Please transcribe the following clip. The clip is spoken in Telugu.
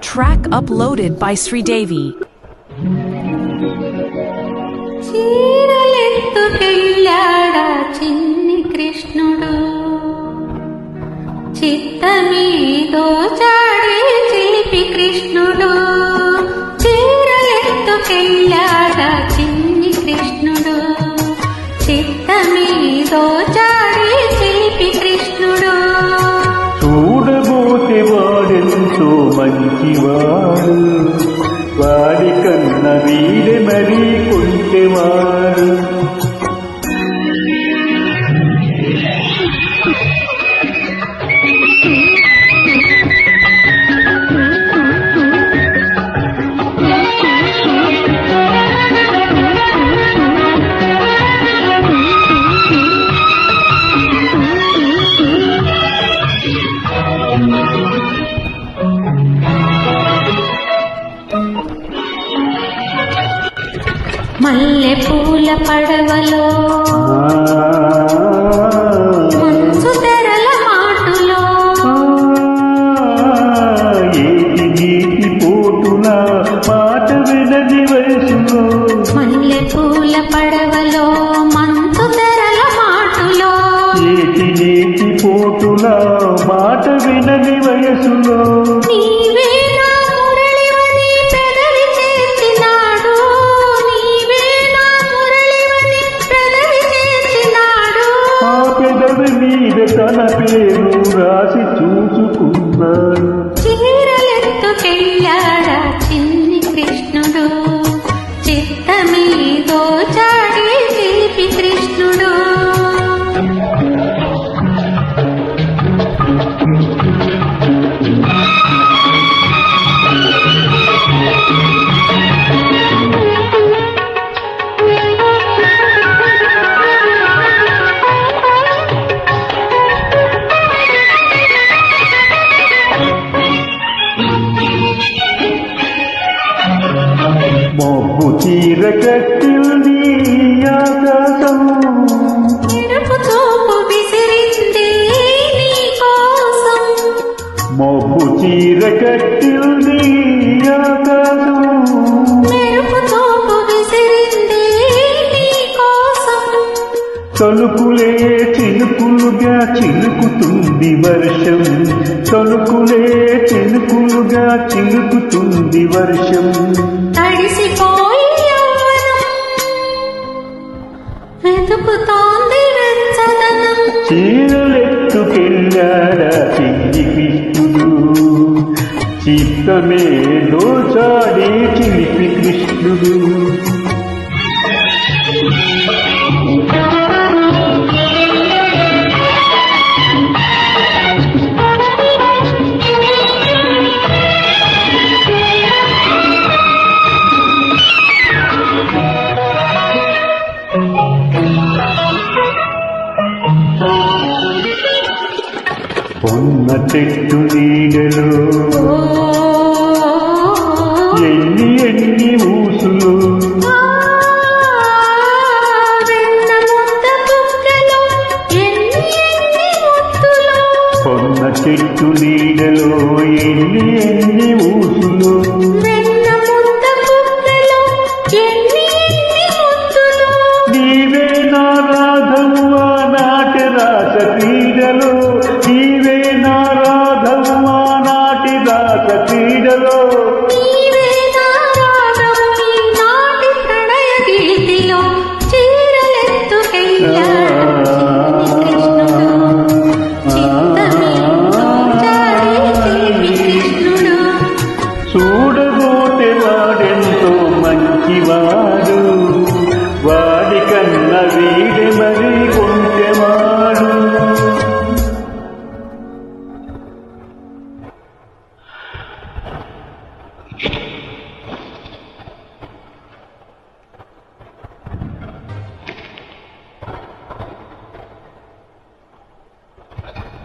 Track uploaded by Sridevi. చీరలెత్తుకెళ్ళాడా చిన్ని కృష్ణుడు, చిత్తమీదో చాడే చిలిపి కృష్ణుడు. చీరలెత్తుకెళ్ళాడా చిన్ని కృష్ణుడు, చిత్తమీదో చాడే చిలిపి కృష్ణుడు. చూడబోతే వాడెంతో మంచివాడు, వాడి కన్న వీడే మరీ కొంటెవాడు. మల్లె పూల పడవలో మంచు తెరల మాటులో, ఏటి నీటి పోటుల మాట వినది వయసులో. మల్లె పూల పడవలో మంచు తెరల మాటులో, ఏటి నీటి పోటుల మాట వినది వయసులో. నీవే నా మురళివని పెదవి చేర్చినాడు, నీవే నా మురళివని పెదవి చేర్చినాడు. ఆ పెదవి మీద తన పేరు రాసి చూసుకున్నాడు. చీరలెత్తుకెళ్ళాడా చిన్ని కృష్ణుడు, చిత్తమీదో చాడే చిలిపి కృష్ణుడు. మబ్బు చీర కట్టింది ఆకాశం, మెరుపు చూపు విసిరింది నీ కోసం, మబ్బు చీర కట్టింది ఆకాశం. మెరుపు చూపు విసిరింది నీ కోసం. తలుపులే చినుకులుగా చిలుకుతుంది వర్షం, తలుపులే చినుకులుగా చిలుకుతుంది వర్షం. తడిసిపోయి యవ్వనం వెతుకుతోంది వెచ్చదనం. చీరలెత్తుకెళ్ళాడా చిన్ని కృష్ణుడు, చిత్తమే దోచాడే చిలిపి కృష్ణుడు. పొన్న చెట్టు నీడలో ఎన్ని ఎన్ని ఊసులు, వెన్న ముద్ద బుగ్గలో ఎన్ని ఎన్ని ముద్దులు. పొన్న చెట్టు నీడలో ఎన్ని ఎన్ని ఊసులు. వెన్న ముద్ద బుగ్గలో ఎన్ని ఎన్ని ముద్దులు. నీవే నా రాధవు ఆనాటి రాస క్రీడలో, నీవే నా రాధవు ఆనాటి రాస క్రీడలో.